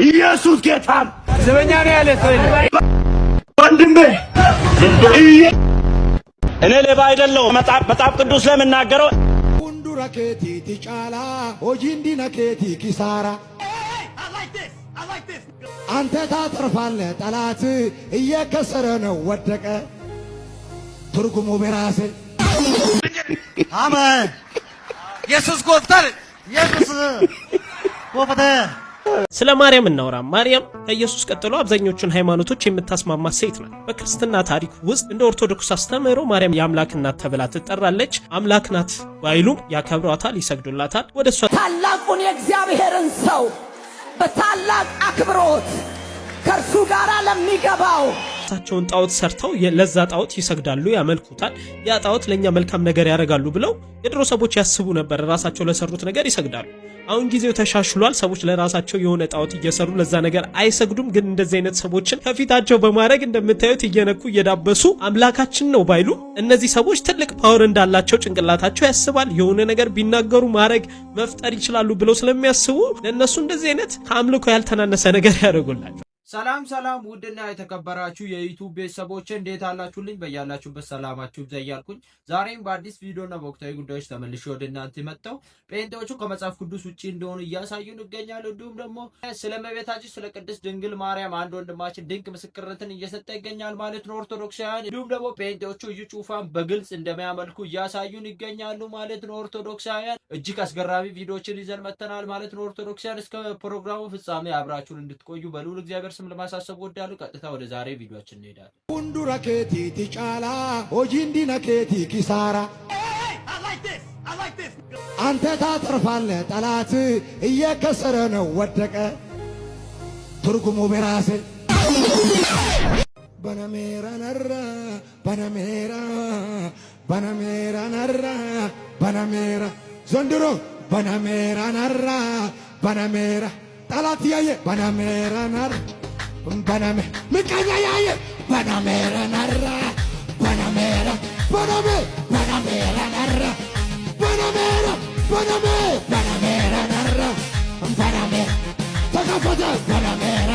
ኢየሱስ ጌታ ዘበኛ ነው ያለ ሰው ወንድሜ እኔ ሌባ አይደለሁም። መጽሐፍ ቅዱስ ለምናገረው ሁንዱ ረከቲ ትጫላ ሆጂንዲ ነከቲ ኪሳራ አንተ ታተርፋለህ ጠላት እየከሰረ ነው ወደቀ ትርጉሙ በራሴ አሜን ኢየሱስ ጎፍተር ኢየሱስ ጎፍተ ስለ ማርያም እናወራ። ማርያም ከኢየሱስ ቀጥሎ አብዛኞቹን ሃይማኖቶች የምታስማማ ሴት ናት። በክርስትና ታሪክ ውስጥ እንደ ኦርቶዶክስ አስተምህሮ ማርያም የአምላክ እናት ተብላ ትጠራለች። አምላክ ናት ባይሉም ያከብሯታል፣ ይሰግዱላታል። ወደሷ ታላቁን የእግዚአብሔርን ሰው በታላቅ አክብሮት ከርሱ ጋር ለሚገባው ራሳቸውን ጣዖት ሰርተው ለዛ ጣዖት ይሰግዳሉ፣ ያመልኩታል። ያ ጣዖት ለኛ መልካም ነገር ያደርጋሉ ብለው የድሮ ሰዎች ያስቡ ነበር። ራሳቸው ለሰሩት ነገር ይሰግዳሉ። አሁን ጊዜው ተሻሽሏል። ሰዎች ለራሳቸው የሆነ ጣዖት እየሰሩ ለዛ ነገር አይሰግዱም። ግን እንደዚህ አይነት ሰዎችን ከፊታቸው በማድረግ እንደምታዩት እየነኩ እየዳበሱ አምላካችን ነው ባይሉ እነዚህ ሰዎች ትልቅ ፓወር እንዳላቸው ጭንቅላታቸው ያስባል። የሆነ ነገር ቢናገሩ ማድረግ መፍጠር ይችላሉ ብለው ስለሚያስቡ ለነሱ እንደዚህ አይነት ከአምልኮ ያልተናነሰ ነገር ያደርጉላቸው። ሰላም ውድና የተከበራችሁ የዩቲዩብ ቤተሰቦች እንዴት አላችሁልኝ? በያላችሁበት ሰላማችሁ ይብዛ እያልኩኝ ዛሬም በአዲስ ቪዲዮና በወቅታዊ ጉዳዮች ተመልሼ ወደ እናንተ መጣሁ። ጴንጤዎቹ ከመጽሐፍ ቅዱስ ውጪ እንደሆኑ እያሳዩን ይገኛሉ። እንዲሁም ደግሞ ስለ እመቤታችን ስለ ቅድስት ድንግል ማርያም አንድ ወንድማችን ድንቅ ምስክርነትን እየሰጠ ይገኛል ማለት ነው ኦርቶዶክሳውያን። እንዲሁም ደግሞ ጴንጤዎቹ እዩ ጩፋን በግልጽ እንደሚያመልኩ እያሳዩን ይገኛሉ ማለት ነው ኦርቶዶክሳውያን። እጅግ አስገራሚ ቪዲዮዎችን ይዘን መጥተናል ማለት ነው ኦርቶዶክሳውያን። እስከ ፕሮግራሙ ፍጻሜ አብራችሁን እንድትቆዩ በልዑል እግዚአብሔር ለማሳሰብ ወዳሉ ቀጥታ ወደ ዛሬ ቪዲዮአችን እንሄዳለን። ሁንዱ ረከቲ ትጫላ ሆጂንዲ ነከቲ ኪሳራ አንተ ታተርፋለህ ጠላት እየከሰረ ነው ወደቀ ትርጉሙ በራሴ በነሜራ ነራ በነሜራ ነራ በነሜራ ዘንድሮ በነሜራ ነራ በነሜራ ጠላት ያየ በነሜራ ነራ በነሜ ምቀኛ ያየ በነሜራ ነራ በነሜራ ነራ በነሜራ ነራ ተከፈተ በነሜራ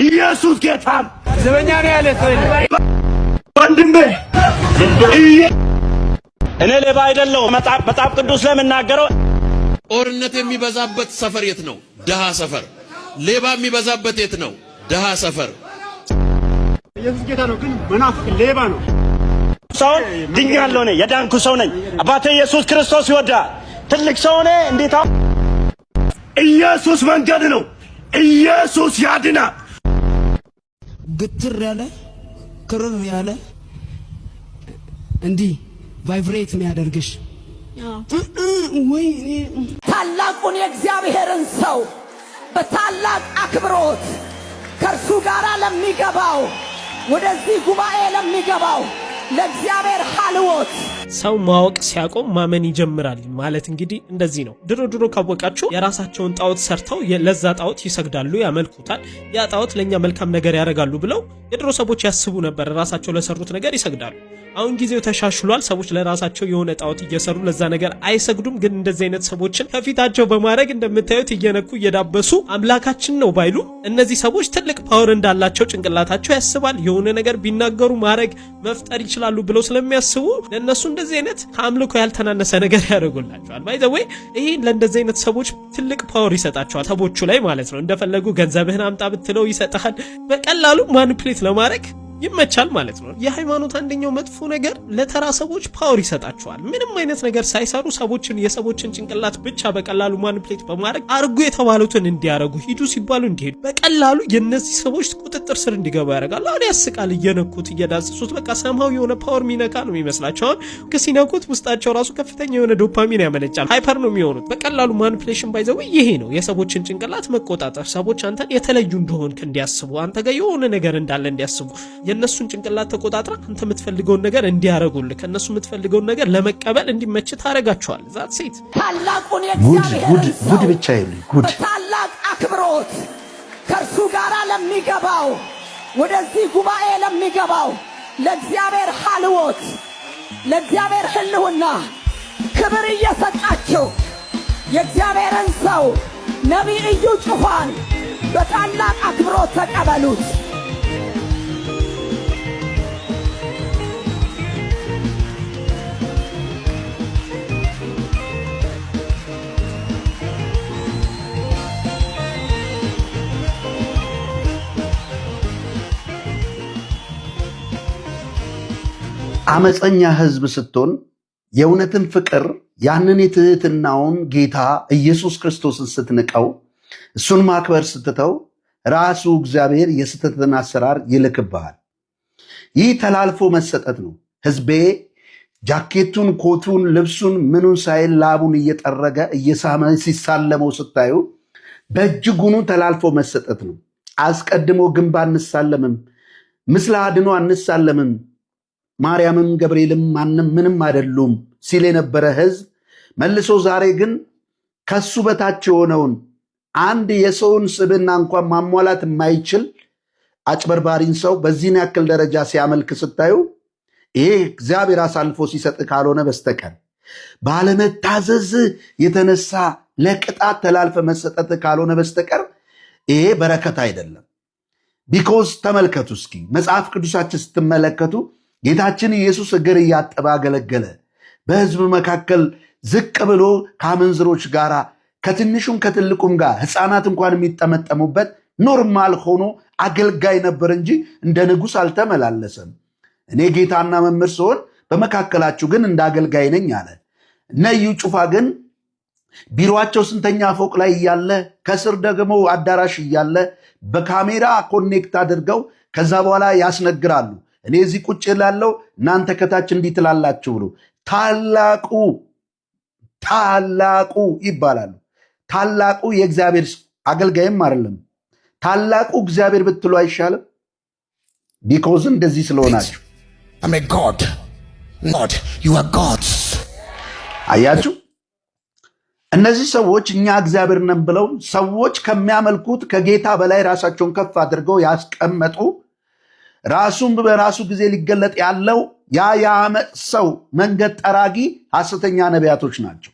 ኢየሱስ ጌታ ዘበኛ ነው ያለ ሰው ወንድሜ እኔ ሌባ አይደለሁም። መጽሐፍ ቅዱስ ለምናገረው ጦርነት የሚበዛበት ሰፈር የት ነው? ደሃ ሰፈር። ሌባ የሚበዛበት የት ነው? ደሃ ሰፈር። ኢየሱስ ጌታ ነው፣ ግን መናፍቅ ሌባ ነው። ሰው ድኛለሁ ነኝ፣ የዳንኩ ሰው ነኝ። አባቴ ኢየሱስ ክርስቶስ ይወዳል። ትልቅ ሰው ነኝ። እንዴት ኢየሱስ መንገድ ነው። ኢየሱስ ያድናል። ግትር ያለ ክርር ያለ እንዲህ ቫይብሬት የሚያደርግሽ ወይ ታላቁን የእግዚአብሔርን ሰው በታላቅ አክብሮት ከርሱ ጋር ለሚገባው ወደዚህ ጉባኤ ለሚገባው ለእግዚአብሔር ሐልዎት ሰው ማወቅ ሲያቆም ማመን ይጀምራል ማለት እንግዲህ እንደዚህ ነው። ድሮ ካወቃችሁ የራሳቸውን ጣዖት ሰርተው ለዛ ጣዖት ይሰግዳሉ፣ ያመልኩታል። ያ ጣዖት ለኛ መልካም ነገር ያደርጋሉ ብለው የድሮ ሰዎች ያስቡ ነበር። ራሳቸው ለሰሩት ነገር ይሰግዳሉ። አሁን ጊዜው ተሻሽሏል። ሰዎች ለራሳቸው የሆነ ጣዖት እየሰሩ ለዛ ነገር አይሰግዱም። ግን እንደዚህ አይነት ሰዎችን ከፊታቸው በማድረግ እንደምታዩት እየነኩ እየዳበሱ አምላካችን ነው ባይሉ እነዚህ ሰዎች ትልቅ ፓወር እንዳላቸው ጭንቅላታቸው ያስባል። የሆነ ነገር ቢናገሩ ማድረግ መፍጠር ይችላሉ ብለው ስለሚያስቡ ለነሱ እንደዚህ አይነት ከአምልኮ ያልተናነሰ ነገር ያደርጉላቸዋል። ባይ ዘ ወይ ይሄ ለእንደዚህ አይነት ሰዎች ትልቅ ፓወር ይሰጣቸዋል። ሰዎቹ ላይ ማለት ነው። እንደፈለጉ ገንዘብህን አምጣ ብትለው ይሰጣል። በቀላሉ ማኒፕሌት ለማድረግ ይመቻል ማለት ነው። የሃይማኖት አንደኛው መጥፎ ነገር ለተራ ሰዎች ፓወር ይሰጣቸዋል። ምንም አይነት ነገር ሳይሰሩ የሰዎችን ጭንቅላት ብቻ በቀላሉ ማኒፕሌት በማድረግ አርጉ የተባሉትን እንዲያረጉ፣ ሂዱ ሲባሉ እንዲሄዱ በቀላሉ የነዚህ ሰዎች ቁጥጥር ስር እንዲገቡ ያደርጋሉ። አሁን ያስቃል። እየነኩት እየዳሰሱት በቃ ሰማው የሆነ ፓወር ሚነካ ነው የሚመስላቸው። አሁን ከሲነኩት ውስጣቸው ራሱ ከፍተኛ የሆነ ዶፓሚን ያመነጫል። ሃይፐር ነው የሚሆኑት። በቀላሉ ማኒፕሌሽን ባይዘው ይሄ ነው የሰዎችን ጭንቅላት መቆጣጠር። ሰዎች አንተን የተለዩ እንደሆንክ እንዲያስቡ፣ አንተ ጋር የሆነ ነገር እንዳለ እንዲያስቡ የነሱን ጭንቅላት ተቆጣጥራ አንተ የምትፈልገውን ነገር እንዲያረጉልህ ከነሱ የምትፈልገውን ነገር ለመቀበል እንዲመች ታረጋቸዋል። ዛት ሴት ታላቁን የእግዚአብሔር ጉድ ብቻ ይሉ ጉድ ታላቅ አክብሮት ከርሱ ጋር ለሚገባው ወደዚህ ጉባኤ ለሚገባው ለእግዚአብሔር ሐልዎት ለእግዚአብሔር ሕልውና ክብር እየሰጣችሁ የእግዚአብሔርን ሰው ነቢይ እዩ ጩፋን በታላቅ አክብሮት ተቀበሉት። አመፀኛ ህዝብ ስትሆን የእውነትን ፍቅር ያንን የትህትናውን ጌታ ኢየሱስ ክርስቶስን ስትንቀው እሱን ማክበር ስትተው ራሱ እግዚአብሔር የስተትን አሰራር ይልክብሃል። ይህ ተላልፎ መሰጠት ነው። ህዝቤ ጃኬቱን፣ ኮቱን፣ ልብሱን ምኑን ሳይል ላቡን እየጠረገ እየሳመ ሲሳለመው ስታዩ በእጅጉኑ ተላልፎ መሰጠት ነው። አስቀድሞ ግንብ አንሳለምም፣ ምስለ አድኖ አንሳለምም፣ ማርያምም ገብርኤልም ማንም ምንም አይደሉም ሲል የነበረ ህዝብ መልሶ ዛሬ ግን ከሱ በታች የሆነውን አንድ የሰውን ስብዕና እንኳን ማሟላት የማይችል አጭበርባሪን ሰው በዚህን ያክል ደረጃ ሲያመልክ ስታዩ ይሄ እግዚአብሔር አሳልፎ ሲሰጥ ካልሆነ በስተቀር ባለመታዘዝ የተነሳ ለቅጣት ተላልፈ መሰጠት ካልሆነ በስተቀር ይሄ በረከት አይደለም። ቢኮዝ ተመልከቱ እስኪ መጽሐፍ ቅዱሳችን ስትመለከቱ ጌታችን ኢየሱስ እግር እያጠበ አገለገለ። በህዝብ መካከል ዝቅ ብሎ ከአመንዝሮች ጋር ከትንሹም ከትልቁም ጋር ህፃናት እንኳን የሚጠመጠሙበት ኖርማል ሆኖ አገልጋይ ነበር እንጂ እንደ ንጉሥ አልተመላለሰም። እኔ ጌታና መምህር ስሆን በመካከላችሁ ግን እንደ አገልጋይ ነኝ አለ። እነ እዩ ጩፋ ግን ቢሮአቸው ስንተኛ ፎቅ ላይ እያለ ከስር ደግሞ አዳራሽ እያለ በካሜራ ኮኔክት አድርገው ከዛ በኋላ ያስነግራሉ። እኔ እዚህ ቁጭ ላለው እናንተ ከታች እንዲህ ትላላችሁ ብሎ ታላቁ ይባላሉ። ታላቁ የእግዚአብሔር አገልጋይም አይደለም። ታላቁ እግዚአብሔር ብትሉ አይሻልም? ቢኮዝ እንደዚህ ስለሆናችሁ አያችሁ። እነዚህ ሰዎች እኛ እግዚአብሔር ነን ብለው ሰዎች ከሚያመልኩት ከጌታ በላይ ራሳቸውን ከፍ አድርገው ያስቀመጡ ራሱን በራሱ ጊዜ ሊገለጥ ያለው ያ የዓመፅ ሰው መንገድ ጠራጊ ሐሰተኛ ነቢያቶች ናቸው።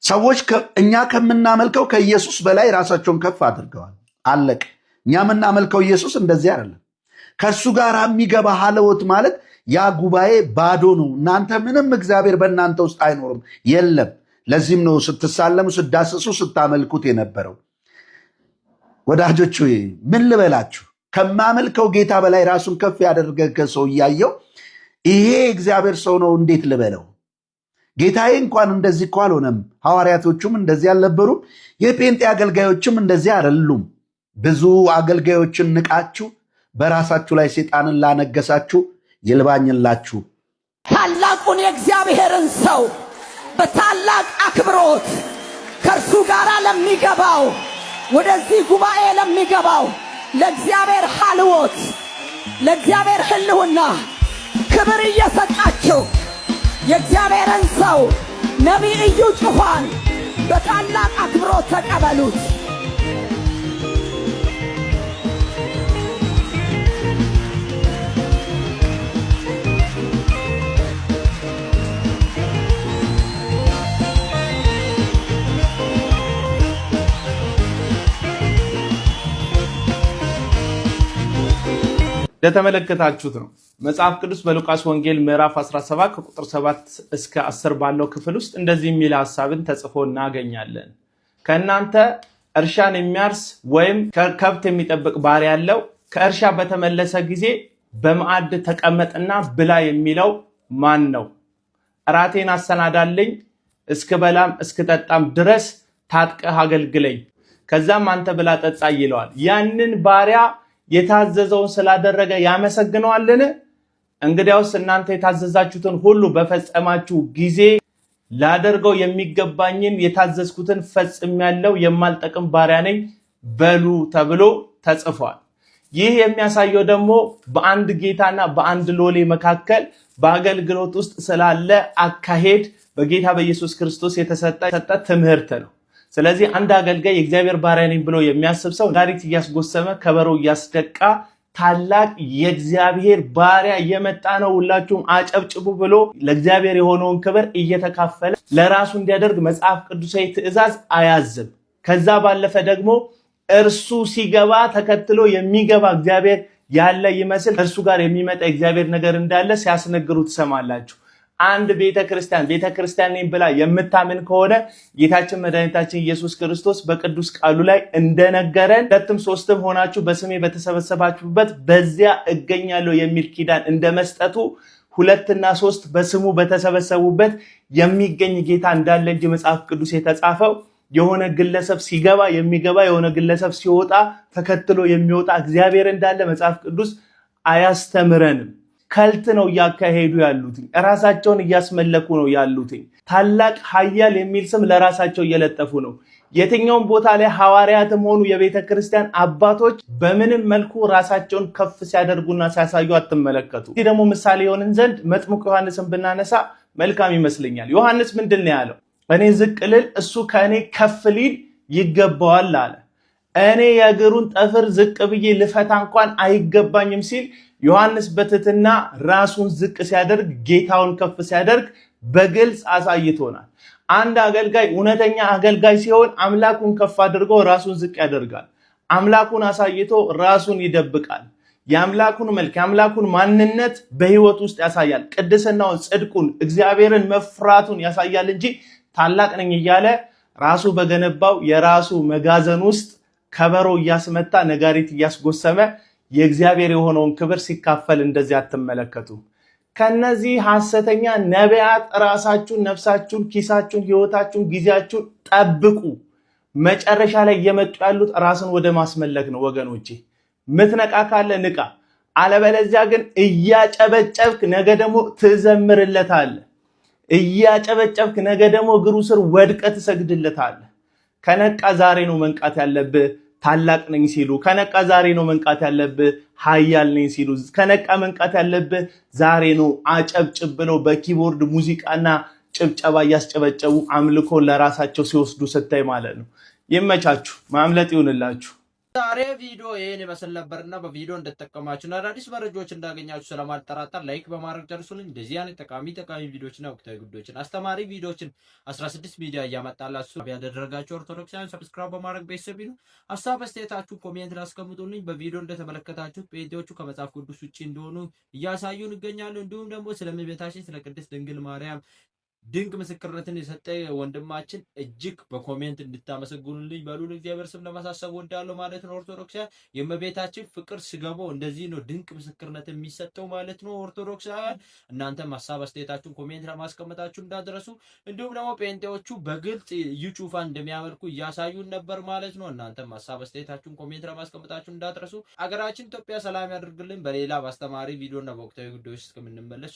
ሰዎች እኛ ከምናመልከው ከኢየሱስ በላይ ራሳቸውን ከፍ አድርገዋል። አለቅ። እኛ የምናመልከው ኢየሱስ እንደዚህ አይደለም። ከእሱ ጋር የሚገባ ሀለወት ማለት ያ ጉባኤ ባዶ ነው። እናንተ ምንም እግዚአብሔር በእናንተ ውስጥ አይኖርም፣ የለም። ለዚህም ነው ስትሳለሙ፣ ስዳስሱ፣ ስታመልኩት የነበረው። ወዳጆች ምን ልበላችሁ፣ ከማመልከው ጌታ በላይ ራሱን ከፍ ያደረገ ሰው እያየው ይሄ እግዚአብሔር ሰው ነው እንዴት ልበለው? ጌታዬ እንኳን እንደዚህ እኮ አልሆነም። ሐዋርያቶቹም እንደዚህ አልነበሩም። የጴንጤ አገልጋዮችም እንደዚህ አይደሉም። ብዙ አገልጋዮችን ንቃችሁ በራሳችሁ ላይ ሰይጣንን ላነገሳችሁ ይልባኝላችሁ። ታላቁን የእግዚአብሔርን ሰው በታላቅ አክብሮት ከእርሱ ጋር ለሚገባው ወደዚህ ጉባኤ ለሚገባው ለእግዚአብሔር ሐልዎት ለእግዚአብሔር ሕልውና ክብር እየሰጣችሁ የእግዚአብሔርን ሰው ነቢይ እዩ ጩፋን በታላቅ አክብሮት ተቀበሉት። እንደተመለከታችሁት ነው መጽሐፍ ቅዱስ በሉቃስ ወንጌል ምዕራፍ 17 ከቁጥር 7 እስከ 10 ባለው ክፍል ውስጥ እንደዚህ የሚል ሐሳብን ተጽፎ እናገኛለን። ከእናንተ እርሻን የሚያርስ ወይም ከብት የሚጠብቅ ባሪያ ያለው ከእርሻ በተመለሰ ጊዜ በማዕድ ተቀመጥና ብላ የሚለው ማን ነው? እራቴን አሰናዳልኝ፣ እስክበላም እስክጠጣም ድረስ ታጥቀህ አገልግለኝ፣ ከዛም አንተ ብላ ጠጣ ይለዋል። ያንን ባሪያ የታዘዘውን ስላደረገ ያመሰግነዋልን? እንግዲያውስ እናንተ የታዘዛችሁትን ሁሉ በፈጸማችሁ ጊዜ ላደርገው የሚገባኝን የታዘዝኩትን ፈጽሜያለሁ፣ የማልጠቅም ባሪያ ነኝ በሉ ተብሎ ተጽፏል። ይህ የሚያሳየው ደግሞ በአንድ ጌታና በአንድ ሎሌ መካከል በአገልግሎት ውስጥ ስላለ አካሄድ በጌታ በኢየሱስ ክርስቶስ የተሰጠ ትምህርት ነው። ስለዚህ አንድ አገልጋይ የእግዚአብሔር ባሪያ ነኝ ብሎ የሚያስብ ሰው ዳሪት እያስጎሰመ ከበሮ እያስደቃ ታላቅ የእግዚአብሔር ባሪያ እየመጣ ነው፣ ሁላችሁም አጨብጭቡ ብሎ ለእግዚአብሔር የሆነውን ክብር እየተካፈለ ለራሱ እንዲያደርግ መጽሐፍ ቅዱሳዊ ትእዛዝ አያዝም። ከዛ ባለፈ ደግሞ እርሱ ሲገባ ተከትሎ የሚገባ እግዚአብሔር ያለ ይመስል እርሱ ጋር የሚመጣ እግዚአብሔር ነገር እንዳለ ሲያስነግሩ ትሰማላችሁ። አንድ ቤተክርስቲያን ነኝ ብላ የምታምን ከሆነ ጌታችን መድኃኒታችን ኢየሱስ ክርስቶስ በቅዱስ ቃሉ ላይ እንደነገረን 2ም 3ም ሆናችሁ በስሜ በተሰበሰባችሁበት በዚያ እገኛለሁ የሚል ኪዳን እንደመስጠቱ 2 እና 3 በስሙ በተሰበሰቡበት የሚገኝ ጌታ እንዳለ እንጂ መጽሐፍ ቅዱስ የተጻፈው የሆነ ግለሰብ ሲገባ የሚገባ የሆነ ግለሰብ ሲወጣ ተከትሎ የሚወጣ እግዚአብሔር እንዳለ መጽሐፍ ቅዱስ አያስተምረንም። ከልት ነው እያካሄዱ ያሉት፣ ራሳቸውን እያስመለኩ ነው ያሉት። ታላቅ ኃያል የሚል ስም ለራሳቸው እየለጠፉ ነው። የትኛውም ቦታ ላይ ሐዋርያትም ሆኑ የቤተ ክርስቲያን አባቶች በምንም መልኩ ራሳቸውን ከፍ ሲያደርጉና ሲያሳዩ አትመለከቱ። ይህ ደግሞ ምሳሌ የሆንን ዘንድ መጥምቁ ዮሐንስን ብናነሳ መልካም ይመስለኛል። ዮሐንስ ምንድን ነው ያለው? እኔ ዝቅ ልል እሱ ከእኔ ከፍ ሊል ይገባዋል አለ። እኔ የእግሩን ጠፍር ዝቅ ብዬ ልፈታ እንኳን አይገባኝም ሲል ዮሐንስ በትህትና ራሱን ዝቅ ሲያደርግ ጌታውን ከፍ ሲያደርግ በግልጽ አሳይቶናል። አንድ አገልጋይ እውነተኛ አገልጋይ ሲሆን አምላኩን ከፍ አድርጎ ራሱን ዝቅ ያደርጋል። አምላኩን አሳይቶ ራሱን ይደብቃል። የአምላኩን መልክ የአምላኩን ማንነት በህይወት ውስጥ ያሳያል። ቅድስናውን፣ ጽድቁን፣ እግዚአብሔርን መፍራቱን ያሳያል እንጂ ታላቅ ነኝ እያለ ራሱ በገነባው የራሱ መጋዘን ውስጥ ከበሮ እያስመታ ነጋሪት እያስጎሰመ የእግዚአብሔር የሆነውን ክብር ሲካፈል እንደዚህ አትመለከቱ። ከነዚህ ሐሰተኛ ነቢያት ራሳችሁን፣ ነፍሳችሁን፣ ኪሳችሁን፣ ህይወታችሁን፣ ጊዜያችሁን ጠብቁ። መጨረሻ ላይ እየመጡ ያሉት ራስን ወደ ማስመለክ ነው ወገኖቼ። ምትነቃ ካለ ንቃ፣ አለበለዚያ ግን እያጨበጨብክ ነገ ደግሞ ትዘምርለታለህ። እያጨበጨብክ ነገ ደግሞ እግሩ ስር ወድቀ ትሰግድለታለህ። ከነቃ ዛሬ ነው መንቃት ያለብህ። ታላቅ ነኝ ሲሉ ከነቃ ዛሬ ነው መንቃት ያለብህ። ኃያል ነኝ ሲሉ ከነቃ መንቃት ያለብህ ዛሬ ነው። አጨብጭብ ብለው በኪቦርድ ሙዚቃና ጭብጨባ እያስጨበጨቡ አምልኮ ለራሳቸው ሲወስዱ ስታይ ማለት ነው። ይመቻችሁ፣ ማምለጥ ይሁንላችሁ። ዛሬ ቪዲዮ ይሄን ይመስል ነበርና በቪዲዮ እንደተጠቀማችሁና አዳዲስ መረጃዎች እንዳገኛችሁ ስለማልጠራጠር ላይክ በማድረግ ጨርሱልኝ። እንደዚህ አይነት ጠቃሚ ቪዲዮዎችና ወቅታዊ ጉዳዮችን አስተማሪ ቪዲዮዎችን 16 ሚዲያ እያመጣላችሁ ያደረጋችሁ ኦርቶዶክሳውያን ሰብስክራይብ በማድረግ ቤተሰብ ይሁኑ። ሐሳብ አስተያየታችሁ ኮሜንት ላይ አስቀምጡልኝ። በቪዲዮ እንደተመለከታችሁት ጴንጤዎቹ ከመጽሐፍ ቅዱስ ውጪ እንደሆኑ እያሳዩን ይገኛሉ። እንዲሁም ደግሞ ስለ እመቤታችን ስለ ቅድስት ድንግል ማርያም ድንቅ ምስክርነትን የሰጠ ወንድማችን እጅግ በኮሜንት እንድታመሰግኑልኝ በሉል እግዚአብሔር ስም ለማሳሰብ ወዳለው ማለት ነው። ኦርቶዶክሳውያን የእመቤታችን ፍቅር ሲገባው እንደዚህ ነው ድንቅ ምስክርነት የሚሰጠው ማለት ነው። ኦርቶዶክሳውያን እናንተም ሐሳብ አስተያየታችሁን ኮሜንት ለማስቀመጣችሁ እንዳደረሱ፣ እንዲሁም ደግሞ ጴንጤዎቹ በግልጽ ዩጩፋ እንደሚያመልኩ እያሳዩን ነበር ማለት ነው። እናንተም ሐሳብ አስተያየታችሁን ኮሜንት ለማስቀመጣችሁ እንዳደረሱ። አገራችን ኢትዮጵያ ሰላም ያደርግልን። በሌላ በአስተማሪ ቪዲዮና በወቅታዊ ጉዳዮች እስከምንመለስ